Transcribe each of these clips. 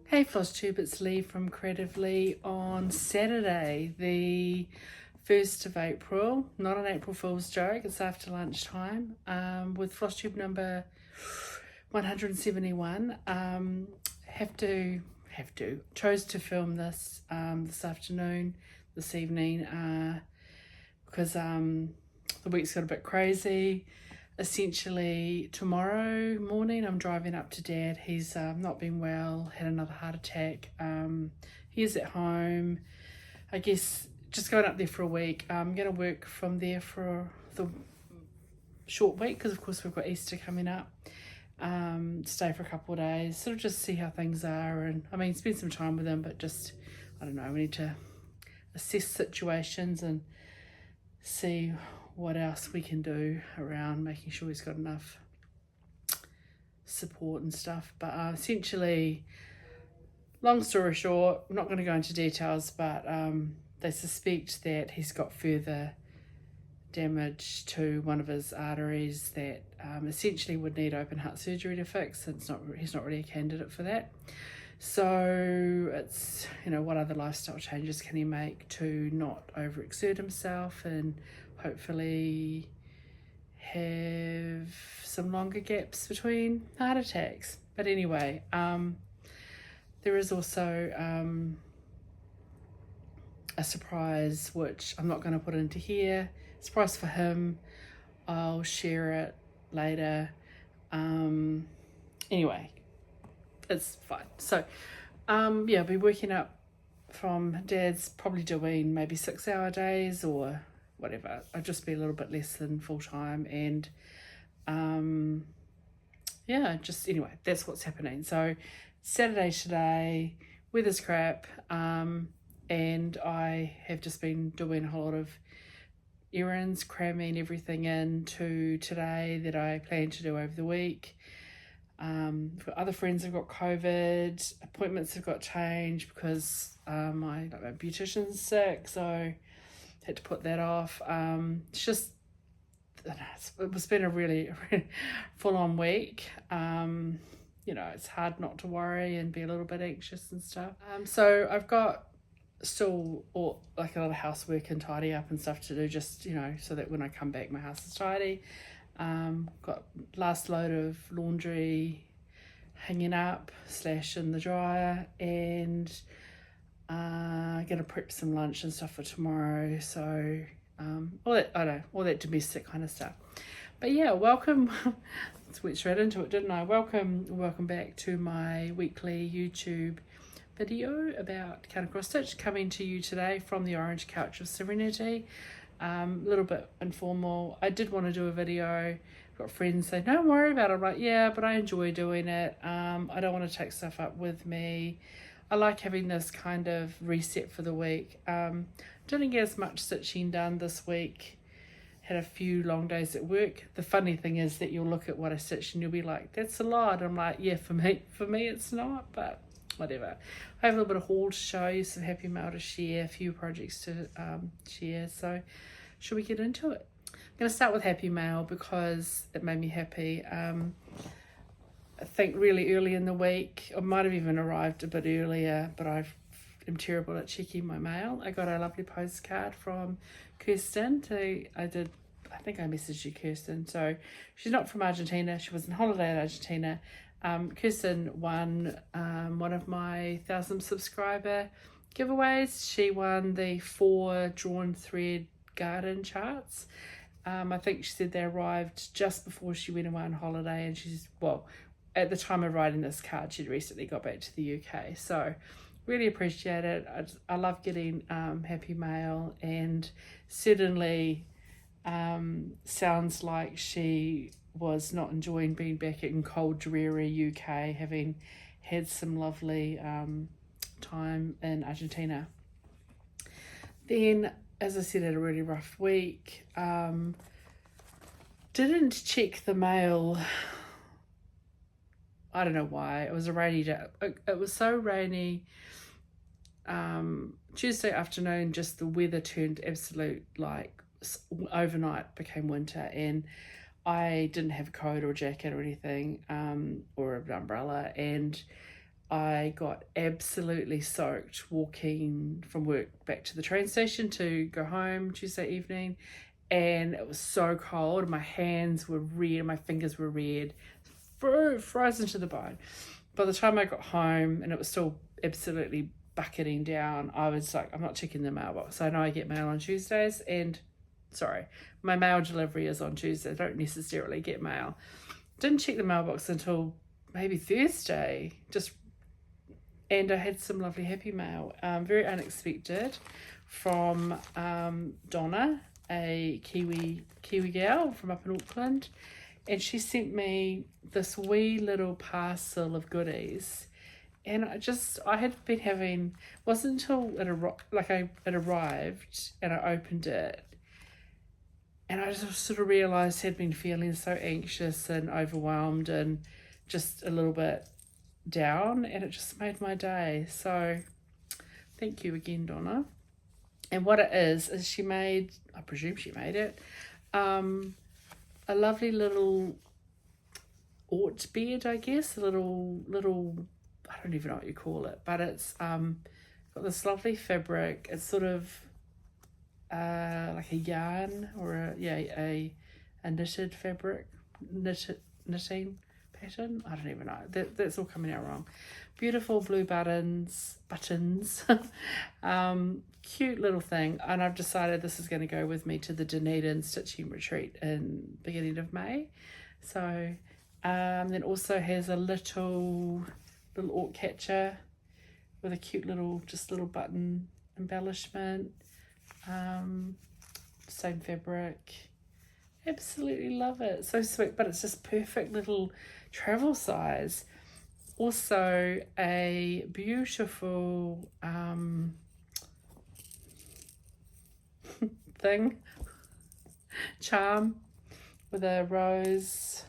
Hey FLOSSTUBE, it's Leigh from Creative Leigh. On Saturday, the 1st of April, not an April Fool's joke, it's after lunchtime, with FLOSSTUBE number 171. Chose to film this this evening, because the week's got a bit crazy. Essentially, tomorrow morning I'm driving up to Dad. He's not been well, had another heart attack. He is at home. I guess just going up there for a week. I'm going to work from there for the short week because of course we've got Easter coming up. Stay for a couple of days, sort of just see how things are, and I mean spend some time with him, but just, I don't know, we need to assess situations and see what else we can do around making sure he's got enough support and stuff. But essentially, long story short, I'm not going to go into details, but they suspect that he's got further damage to one of his arteries that essentially would need open heart surgery to fix. He's not really a candidate for that. So it's, what other lifestyle changes can he make to not overexert himself and hopefully have some longer gaps between heart attacks. But anyway, there is also a surprise, which I'm not going to put into here. Surprise for him. I'll share it later. Anyway, it's fine. So I'll be working up from Dad's, probably doing maybe 6-hour days or whatever. I'll just be a little bit less than full time, and anyway, that's what's happening. So Saturday today, weather's crap, and I have just been doing a whole lot of errands, cramming everything into today that I plan to do over the week. For other friends have got COVID, appointments have got changed because my beautician's sick, so had to put that off. It's been a really full-on week. It's hard not to worry and be a little bit anxious and stuff. So I've got still a lot of housework and tidy up and stuff to do, just so that when I come back my house is tidy. Got last load of laundry hanging up / in the dryer, and gonna prep some lunch and stuff for tomorrow. So all that domestic kind of stuff. But yeah, welcome. Let's switch right into it, didn't I? Welcome back to my weekly YouTube video about cut and cross stitch, coming to you today from the orange couch of serenity. A little bit informal. I did want to do a video. Got friends say, don't worry about it. I'm like, yeah, but I enjoy doing it. I don't want to take stuff up with me. I like having this kind of reset for the week. Didn't get as much stitching done this week. Had a few long days at work. The funny thing is that you'll look at what I stitched and you'll be like, that's a lot. I'm like, yeah, for me it's not, but whatever. I have a little bit of haul to show you, some happy mail to share, a few projects to share. So should we get into it? I'm going to start with happy mail because it made me happy. I think really early in the week, I might have even arrived a bit earlier, but I'm terrible at checking my mail. I got a lovely postcard from Kirsten. I think I messaged you, Kirsten. So she's not from Argentina. She was on holiday in Argentina. Kirsten won one of my 1,000 subscriber giveaways. She won the 4 drawn thread garden charts. I think she said they arrived just before she went away on holiday, and at the time of writing this card, she'd recently got back to the UK. So really appreciate it. I love getting happy mail, and certainly sounds like she was not enjoying being back in cold, dreary UK, having had some lovely time in Argentina. Then, as I said, had a really rough week. Didn't check the mail. I don't know why. It was a rainy day. It was so rainy. Tuesday afternoon, just the weather turned absolute, overnight became winter, and I didn't have a coat or a jacket or anything, or an umbrella, and I got absolutely soaked walking from work back to the train station to go home Tuesday evening, and it was so cold. My hands were red, my fingers were red, frozen to the bone. By the time I got home and it was still absolutely bucketing down, I was like, I'm not checking the mailbox. I know I get mail on Tuesdays, and my mail delivery is on Tuesday. I don't necessarily get mail. Didn't check the mailbox until maybe Thursday, and I had some lovely happy mail, very unexpected, from Donna, a Kiwi gal from up in Auckland, and she sent me this wee little parcel of goodies, and I had been having, wasn't until it arrived and I opened it, and I just sort of realised I had been feeling so anxious and overwhelmed and just a little bit down, and it just made my day. So thank you again, Donna. And what it is she made, I presume she made it, a lovely little Ort bed, I guess, a little, I don't even know what you call it, but it's got this lovely fabric. It's sort of like a yarn or a knitted fabric, knitting pattern. I don't even know. That's all coming out wrong. Beautiful blue buttons. Cute little thing, and I've decided this is going to go with me to the Dunedin stitching retreat in beginning of May. So then also has a little Ort catcher with a cute little button embellishment. Same fabric. Absolutely love it. So sweet, but it's just perfect little travel size. Also a beautiful charm with a rose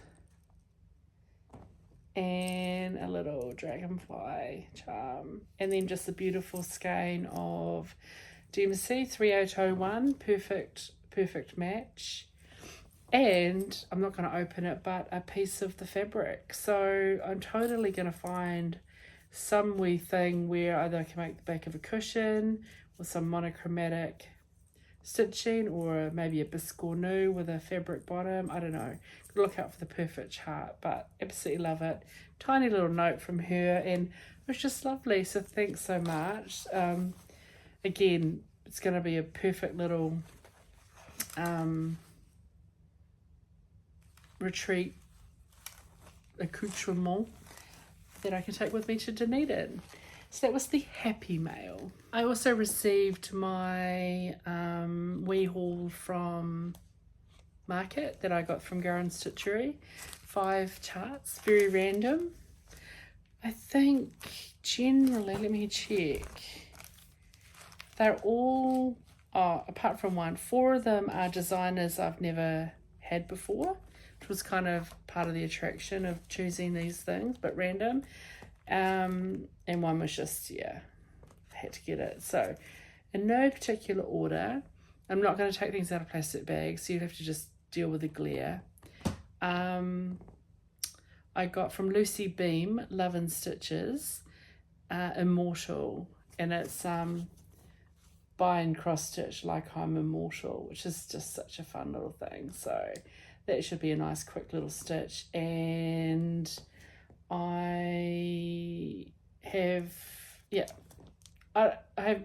and a little dragonfly charm, and then just a beautiful skein of DMC 3801, perfect match. And I'm not going to open it, but a piece of the fabric. So I'm totally going to find some wee thing where either I can make the back of a cushion or some monochromatic stitching, or maybe a biscornu with a fabric bottom. I don't know. Look out for the perfect chart, but absolutely love it. Tiny little note from her, and it was just lovely. So thanks so much. Again, it's going to be a perfect little retreat accoutrement that I can take with me to Dunedin. So that was the happy mail. I also received my wee haul from Market that I got from Garren Stitchery. 5 charts, very random. I think generally, let me check. They're all, apart from one, 4 of them are designers I've never had before, which was kind of part of the attraction of choosing these things, but random. And one was just, had to get it. So in no particular order, I'm not going to take things out of plastic bags, so you'd have to just deal with the glare. I got from Lucy Beam, Love and Stitches, Immortal, and it's bind cross stitch like I'm immortal, which is just such a fun little thing. So that should be a nice quick little stitch. And I have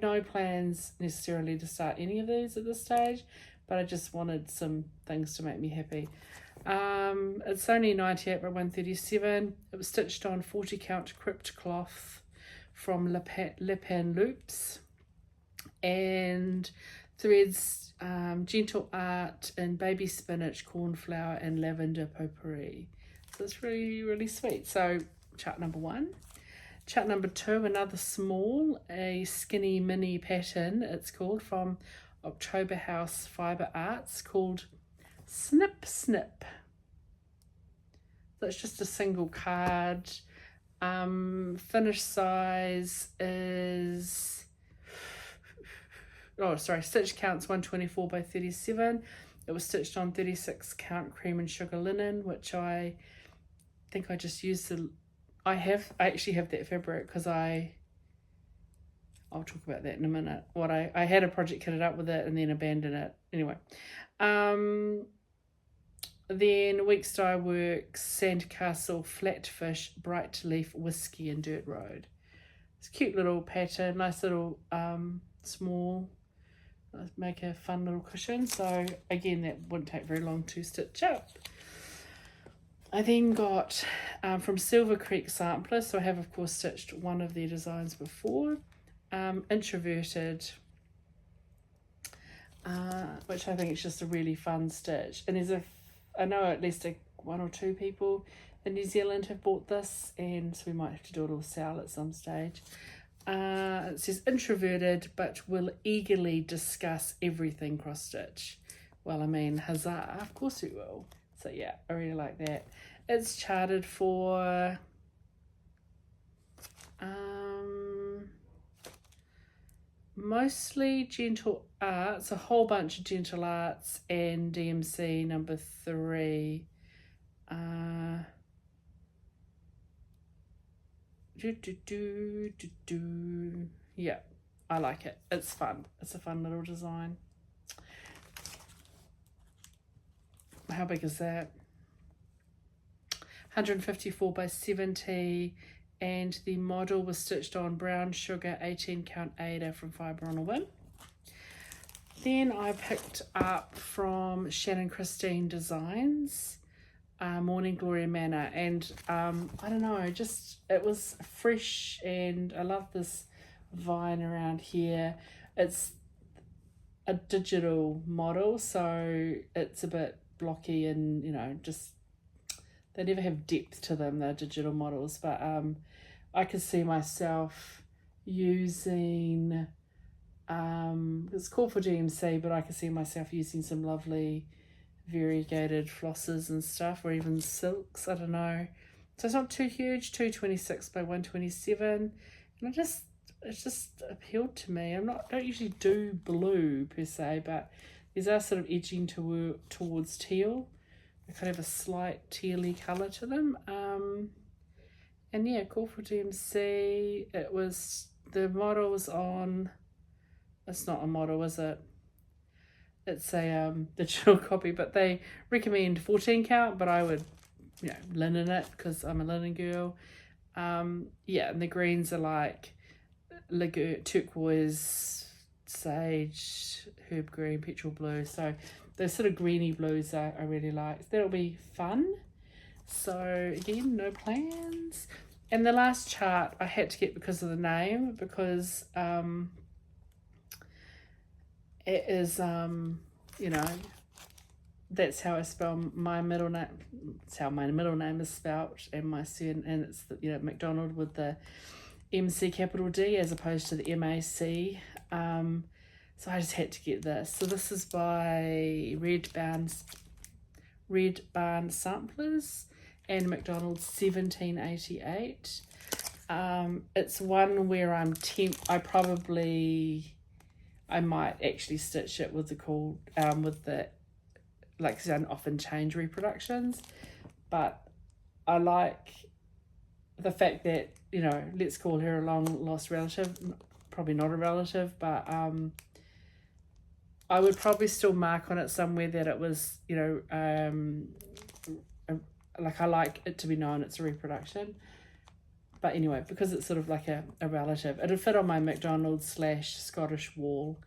no plans necessarily to start any of these at this stage, but I just wanted some things to make me happy. It's only 98 by 137. It was stitched on 40 count crypt cloth from Lipan Loops, and threads Gentle Art in baby spinach, cornflower and lavender potpourri. So it's really, really sweet. So chart number 1. Chart number 2, another small, a skinny mini pattern, it's called, from October House Fibre Arts, called Snip Snip. So it's just a single card. Finish size is, stitch count's 124 by 37. It was stitched on 36 count cream and sugar linen, which I think I just used I actually have that fabric because I'll talk about that in a minute. I had a project kitted up with it and then abandoned it. Anyway. Then Weeks Dye Works, Sandcastle, Flatfish, Bright Leaf, Whiskey and Dirt Road. It's a cute little pattern, nice little small, make a fun little cushion. So again, that wouldn't take very long to stitch up. I then got from Silver Creek Samplers, so I have of course stitched one of their designs before, Introverted, which I think is just a really fun stitch. And I know at least one or two people in New Zealand have bought this, and so we might have to do a little sale at some stage. It says introverted, but will eagerly discuss everything cross stitch. Well, I mean, huzzah, of course we will. So yeah, I really like that. It's charted for mostly Gentle Arts, a whole bunch of Gentle Arts and DMC number 3. Yeah, I like it. It's fun. It's a fun little design. How big is that? 154 by 70, and the model was stitched on brown sugar 18 count Ada from Fibre on a Whim. Then I picked up from Shannon Christine Designs, Morning Glory Manor, and I don't know, just it was fresh, and I love this vine around here. It's a digital model, so it's a bit blocky, and you know, just they never have depth to them, they're digital models, but I could see myself using it's called for DMC, but I could see myself using some lovely variegated flosses and stuff, or even silks, I don't know. So it's not too huge, 226 by 127, and it just appealed to me. I don't usually do blue per se, but these are sort of edging towards teal. They kind of have a slight tealy colour to them. And yeah, call for DMC. The model was on, it's not a model, is it? It's a digital copy, but they recommend 14 count, but I would, you know, linen it because I'm a linen girl. Yeah, and the greens are like turquoise, sage, herb green, petrol blue. So those sort of greeny blues I really like. That'll be fun. So again, no plans. And the last chart I had to get because of the name, because it is you know, that's how I spell my middle name. It's how my middle name is spelt, and my surname, and it's the, you know, McDonald with the MC capital D as opposed to the MAC. So I just had to get this. So this is by Red Barn Samplers and McDonald's 1788. It's one where I might actually stitch it with the like, 'cause I don't often change reproductions, but I like the fact that, you know, let's call her a long lost relative, probably not a relative, but I would probably still mark on it somewhere that it was, you know, like I like it to be known it's a reproduction. But anyway, because it's sort of like a relative, it'll fit on my McDonald's / Scottish wall.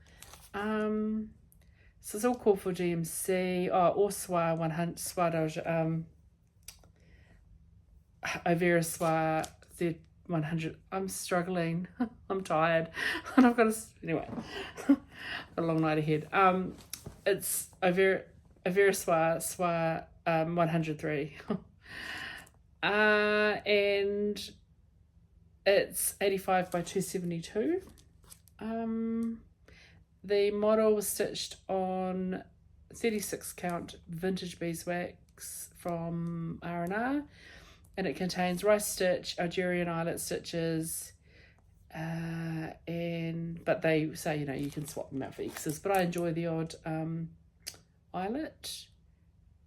So it's all called for DMC. Oh, or Soie 100, Soie Overa Soie 100. I'm struggling. I'm tired. And I've got anyway, got a long night ahead. It's Overa Soie 103. And it's 85 by 272. The model was stitched on 36 count vintage beeswax from R&R, and it contains rice stitch, Algerian eyelet stitches, but they say, you know, you can swap them out for X's, but I enjoy the odd eyelet,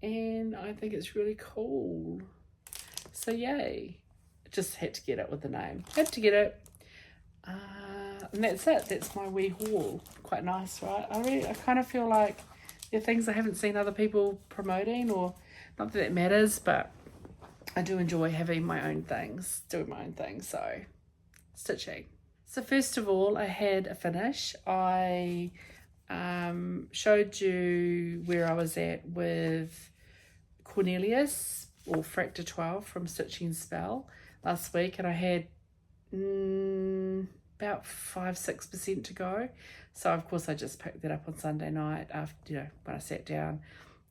and I think it's really cool. So yay. just had to get it with the name. Had to get it. And that's it. That's my wee haul. Quite nice, right? I kind of feel like there are things I haven't seen other people promoting, or not that it matters, but I do enjoy having my own things, doing my own things. So stitching. So first of all, I had a finish. I showed you where I was at with Cornelius, or Fraktur 12 from Stitching Spell last week, and I had about 5-6% to go. So of course I just picked that up on Sunday night after, when I sat down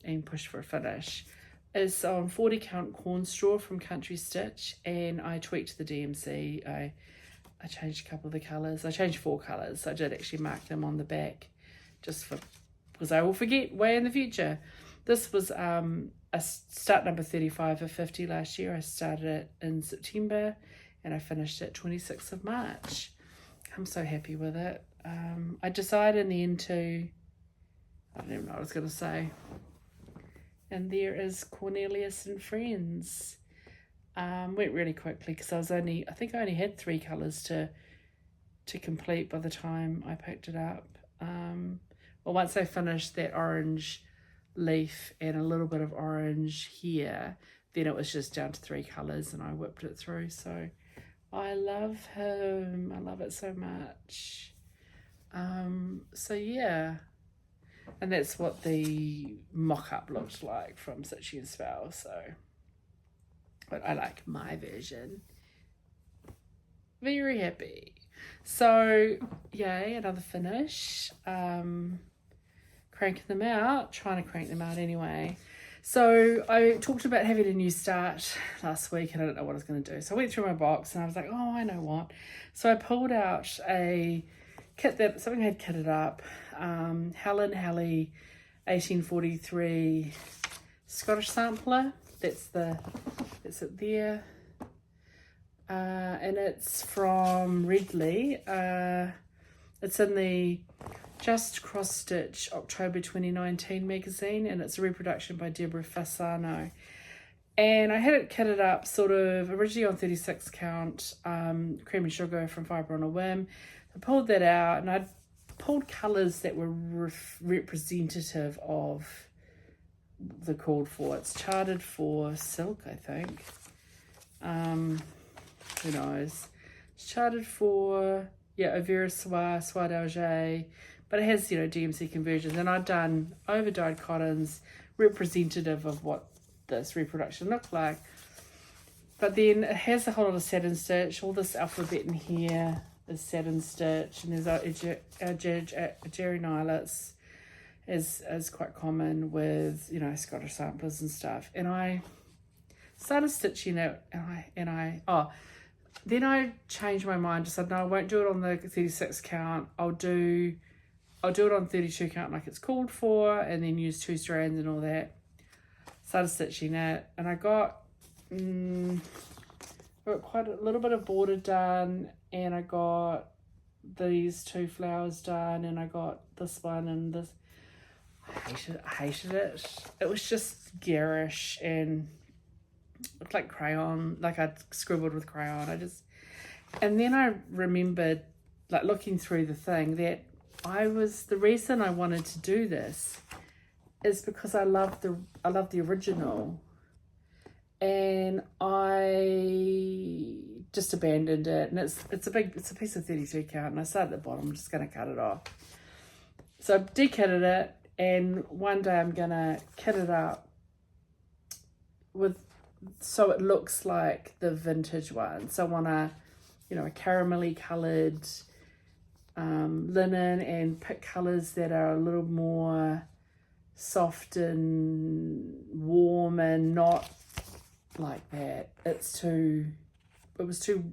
and pushed for a finish. It's on 40 count Cornstraw from Country Stitch, and I tweaked the DMC. I changed a couple of the colours. I changed 4 colours. I did actually mark them on the back just because I will forget way in the future. This was a start number 35 of 50 last year. I started it in September and I finished it 26th of March. I'm so happy with it. I decided in the end to, I don't even know what I was going to say. And there is Cornelius and Friends. Went really quickly because I think I only had 3 colours to complete by the time I picked it up. Well, once I finished that orange leaf and a little bit of orange here, then it was just down to 3 colours and I whipped it through. So I love him. I love it so much. So yeah, and that's what the mock-up looked like from Stitching Spell. So, but I like my version. Very happy. So yay, another finish. Cranking them out, trying to crank them out anyway. So I talked about having a new start last week and I don't know what I was going to do. So I went through my box and I was like, oh, I know what. So I pulled out a kit that something I had kitted up. Helen Halley 1843 Scottish sampler. That's it there. And it's from Ridley. It's in the Just Cross Stitch October 2019 magazine, and it's a reproduction by Deborah Fasano. And I had it kitted up sort of originally on 36 count, cream and sugar from Fibre on a Whim. I pulled that out and I'd pulled colours that were representative of the called for. It's charted for silk, I think. Who knows? It's charted for, yeah, Overa Soie d'Alger, but it has, DMC conversions. And I've done overdyed cottons representative of what this reproduction looked like. But then it has a whole lot of satin stitch. All this alphabet in here is satin stitch, and there's our Jerry Nilets is quite common with, Scottish samplers and stuff. And I started stitching it, then I changed my mind. Decided, no, I won't do it on the 36 count. I'll do it on 32 count like it's called for, and then use 2 strands and all that. Started stitching it, and I got quite a little bit of border done, and I got these 2 flowers done, and I got this one and this. I hated it. It was just garish and looked like crayon, like I'd scribbled with crayon. And then I remembered, like looking through the thing, that the reason I wanted to do this is because I love the original, and I just abandoned it. And it's a piece of 32 count, and I started at the bottom. I'm just going to cut it off. So I dekitted it, and one day I'm going to kit it up so it looks like the vintage one. So I want a caramelly coloured linen, and pick colours that are a little more soft and warm and not like that. It was too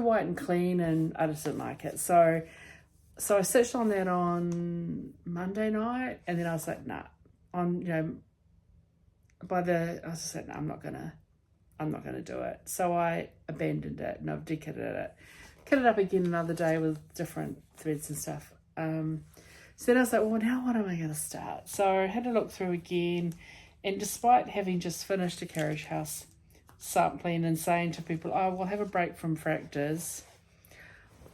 white and clean, and I just didn't like it. So I stitched on that on Monday night, and then I was like, nah. I was just like, no, I'm not gonna do it. So I abandoned it, and I've dekitted it. Cut it up again another day with different threads and stuff. So then I was like, well, now what am I gonna start? So I had to look through again, and despite having just finished a carriage house sampling and saying to people, oh, we'll have a break from Frakturs,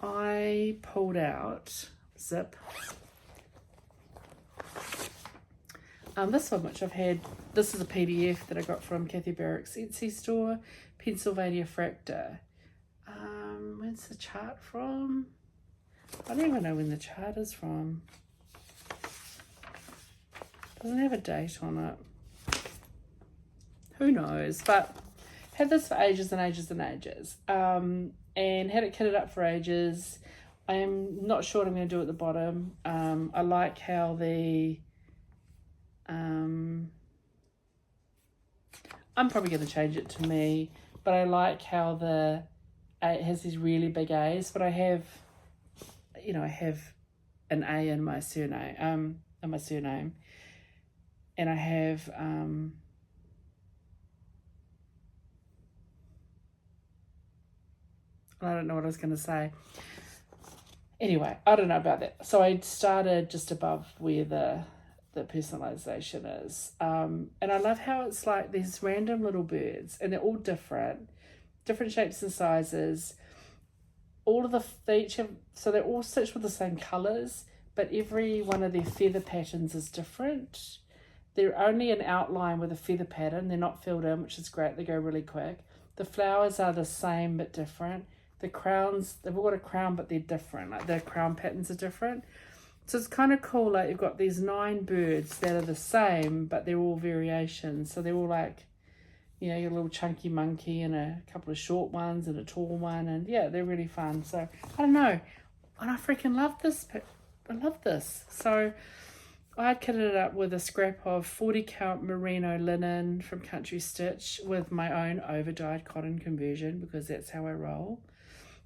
I pulled out, zip, this one, which I've had. This is a PDF that I got from Kathy Barrick's Etsy store, Pennsylvania Fraktur. Where's the chart from? I don't even know when the chart is from. Doesn't have a date on it. Who knows? But had this for ages and ages and ages. And had it kitted up for ages. I am not sure what I'm going to do at the bottom. I like how the... I'm probably going to change it to me, but I like how it has these really big A's, but I have, you know, I have an A in my surname, and I have, I don't know what I was going to say. Anyway, I don't know about that. So I started just above where the personalization is. And I love how it's like these random little birds, and they're all different shapes and sizes. All of so they're all stitched with the same colors, but every one of their feather patterns is different. They're only an outline with a feather pattern. They're not filled in, which is great. They go really quick. The flowers are the same but different. The crowns, they've all got a crown, but they're different. Like the crown patterns are different. So it's kind of cool. Like you've got these 9 birds that are the same, but they're all variations. So they're all like, you know, your little chunky monkey and a couple of short ones and a tall one. And yeah, they're really fun. So I don't know. And I freaking love this. I love this. So I kitted it up with a scrap of 40 count merino linen from Country Stitch with my own overdyed cotton conversion, because that's how I roll.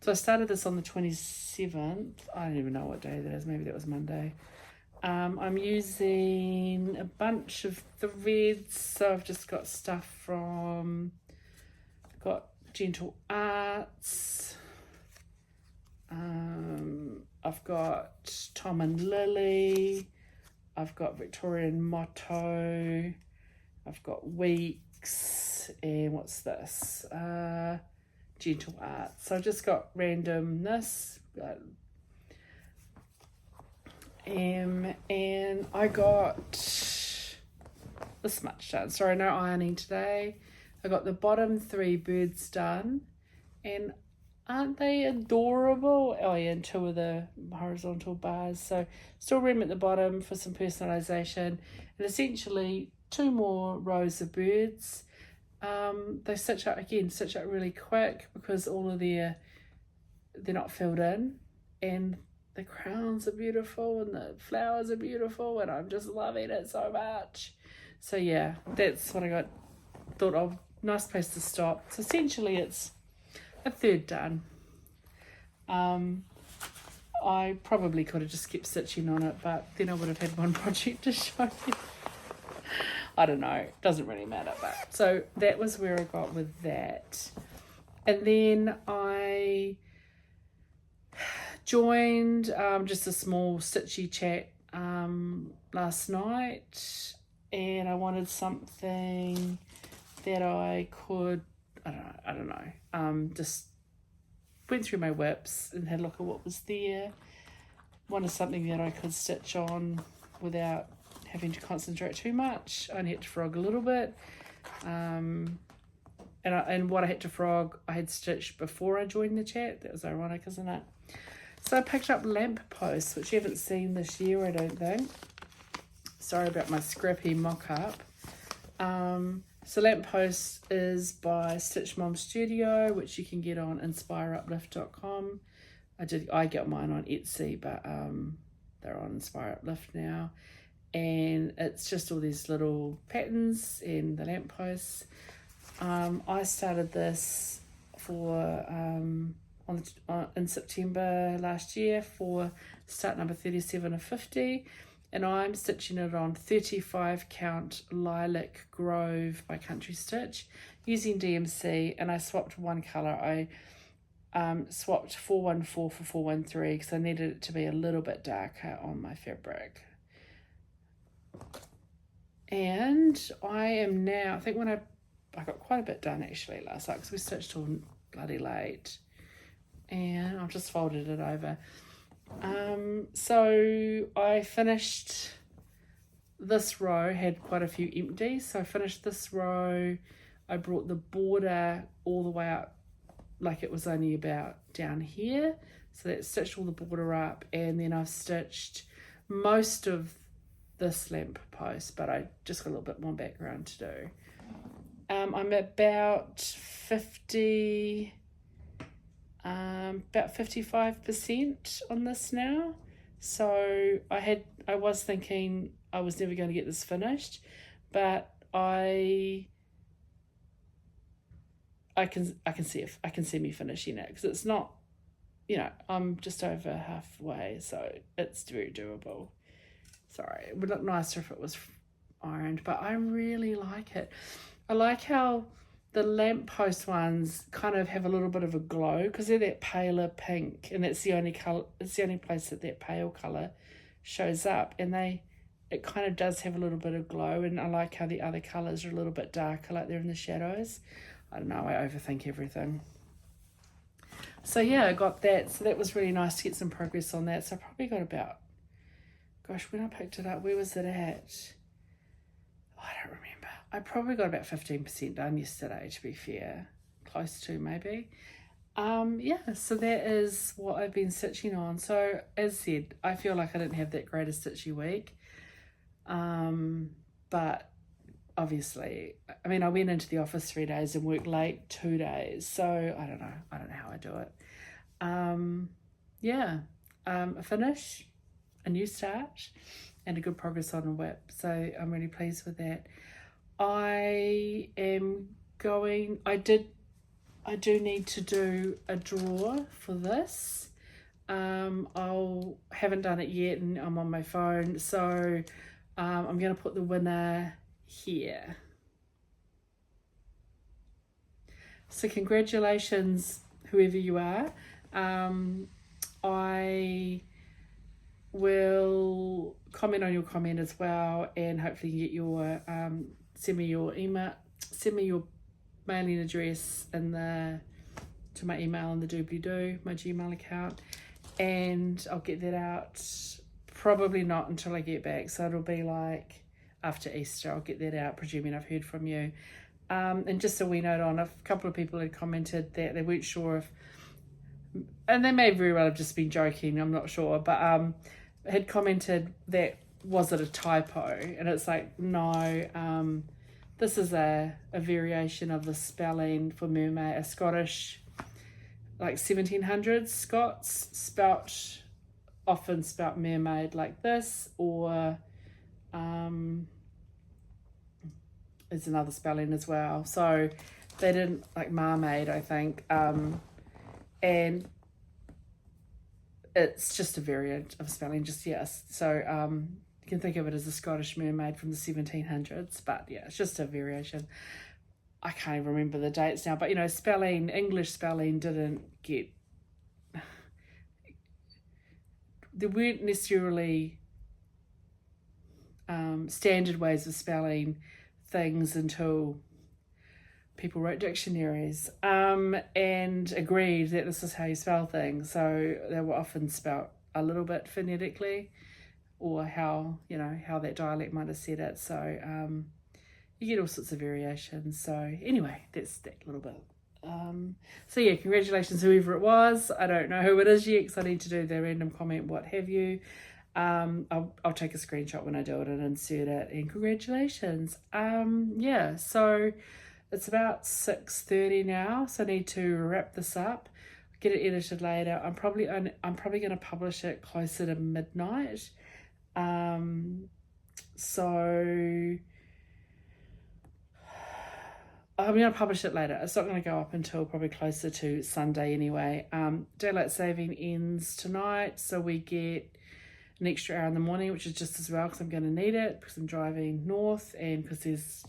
So I started this on the 27th. I don't even know what day that is. Maybe that was Monday. I'm using a bunch of threads. So I've just got stuff from, got Gentle Arts. I've got Tom and Lily. I've got Victorian Motto. I've got Weeks. And what's this? Gentle Arts. So I just got randomness. And I got this much done. Sorry, no ironing today. I got the bottom 3 birds done. And aren't they adorable? Oh yeah, and 2 of the horizontal bars. So still room at the bottom for some personalization. And essentially 2 more rows of birds. They stitch out really quick, because all of they're not filled in, and the crowns are beautiful and the flowers are beautiful, and I'm just loving it so much. So yeah, that's what I got. Thought of, nice place to stop. So essentially it's a third done. I probably could have just kept stitching on it, but then I would have had one project to show you. I don't know, doesn't really matter. But so that was where I got with that. And then I joined just a small stitchy chat last night, and I wanted something that I could, I don't know, just went through my whips and had a look at what was there. Wanted something that I could stitch on without having to concentrate too much. I only had to frog a little bit. And what I had to frog, I had stitched before I joined the chat. That was ironic, isn't it? So I picked up Lampposts, which you haven't seen this year, I don't think. Sorry about my scrappy mock-up. So Lampposts is by StitchMomStudio, which you can get on InspireUplift.com. I get mine on Etsy, but they're on InspireUplift now. And it's just all these little patterns and the lampposts. I started this for in September last year for start number 37 of 50, and I'm stitching it on 35 count Lilac Grove by Country Stitch using DMC, and I swapped one color. I swapped 414 for 413 because I needed it to be a little bit darker on my fabric. And I am now, I think when I I got quite a bit done actually last night because we stitched till bloody late, and I've just folded it over. So I finished this row, had quite a few empties, so I finished this row. I brought the border all the way up, like it was only about down here, so that stitched all the border up, and then I've stitched most of this lamp post, but I just got a little bit more background to do. I'm about 55% on this now. So I was thinking I was never going to get this finished, but I can see me finishing it, because it's not, I'm just over halfway, so it's very doable. Sorry, it would look nicer if it was ironed, but I really like it. I like how the lamppost ones kind of have a little bit of a glow, because they're that paler pink, and it's the only color. It's the only place that pale color shows up, and it kind of does have a little bit of glow. And I like how the other colors are a little bit darker, like they're in the shadows. I don't know. I overthink everything. So yeah, I got that. So that was really nice to get some progress on that. So I probably got about, gosh, when I picked it up, where was it at? I don't remember. I probably got about 15% done yesterday, to be fair. Close to, maybe. Yeah, so that is what I've been stitching on. So, as said, I feel like I didn't have that great a stitchy week. But obviously, I mean, I went into the office 3 days and worked late 2 days. So, I don't know how I do it. Yeah, a finish, a new start, and a good progress on a whip. So I'm really pleased with that. I do need to do a draw for this. Haven't done it yet, and I'm on my phone, so I'm going to put the winner here. So congratulations, whoever you are. I will comment on your comment as well, and hopefully get your send me your mailing address to my email in the doobly-doo, my Gmail account, and I'll get that out probably not until I get back, so it'll be like after Easter. I'll get that out, presuming I've heard from you. And just a wee note on, a couple of people had commented that they weren't sure if, and they may very well have just been joking, I'm not sure, but had commented that, was it a typo? And it's like, no, this is a variation of the spelling for mermaid, a Scottish, like 1700s Scots often spelt mermaid like this, or there's another spelling as well. So they didn't, like marmaid, I think, and it's just a variant of spelling, just yes. So you can think of it as a Scottish mermaid from the 1700s, but yeah, it's just a variation. I can't even remember the dates now, but English spelling didn't get, there weren't necessarily standard ways of spelling things until people wrote dictionaries and agreed that this is how you spell things. So they were often spelt a little bit phonetically, or how that dialect might have said it. So you get all sorts of variations. So anyway, that's that little bit. So yeah, congratulations whoever it was. I don't know who it is yet, because I need to do the random comment, what have you. I'll take a screenshot when I do it and insert it, and congratulations. Yeah, so it's about 6:30 now, so I need to wrap this up, get it edited later. I'm probably going to publish it closer to midnight. So I'm going to publish it later. It's not going to go up until probably closer to Sunday anyway. Daylight saving ends tonight, so we get an extra hour in the morning, which is just as well, because I'm going to need it, because I'm driving north, and because there's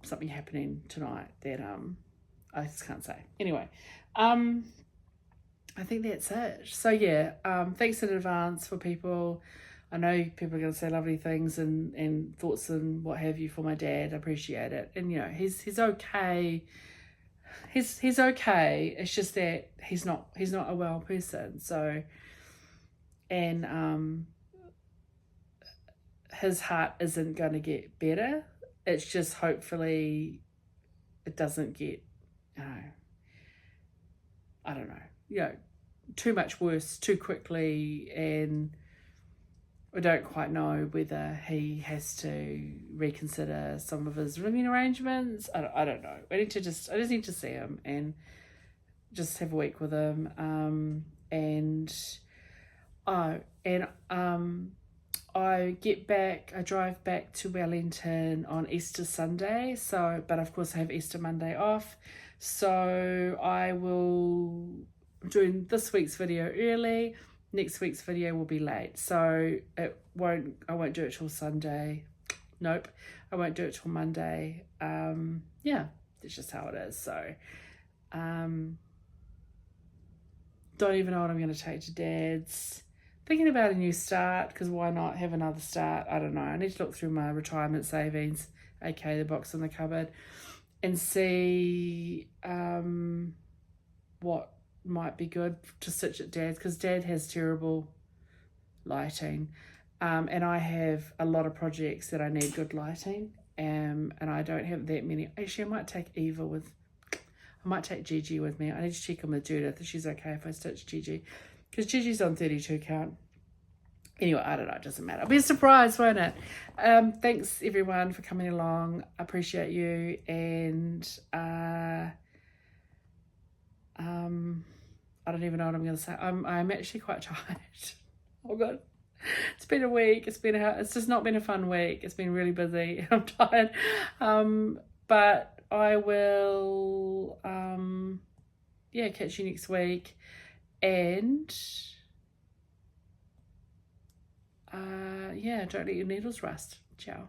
something happening tonight that I just can't say. Anyway, I think that's it. So yeah, thanks in advance for people. I know people are going to say lovely things and thoughts and what have you for my dad. I appreciate it. And, you know, he's okay. He's okay. It's just that he's not a well person. So, and his heart isn't going to get better. It's just hopefully it doesn't get, I don't know, you know, too much worse too quickly, and I don't quite know whether he has to reconsider some of his living arrangements. I don't know. I just need to see him and just have a week with him. I drive back to Wellington on Easter Sunday. So, but of course I have Easter Monday off. So I will do this week's video early. Next week's video will be late. So I won't do it till Sunday. Nope. I won't do it till Monday. Yeah, that's just how it is. So, don't even know what I'm going to take to Dad's. Thinking about a new start, because why not have another start? I don't know. I need to look through my retirement savings, aka the box in the cupboard, and see what might be good to stitch at Dad's, because Dad has terrible lighting, and I have a lot of projects that I need good lighting, and I don't have that many. Actually, I might take Gigi with me. I need to check on with Judith if she's okay if I stitch Gigi, because Gigi's on 32 count. Anyway, I don't know, it doesn't matter. It'll be a surprise, won't it? Thanks everyone for coming along. I appreciate you, and I don't even know what I'm going to say. I'm actually quite tired. Oh God, it's been a week. It's just not been a fun week. It's been really busy. I'm tired. But I will catch you next week, and don't let your needles rust. Ciao.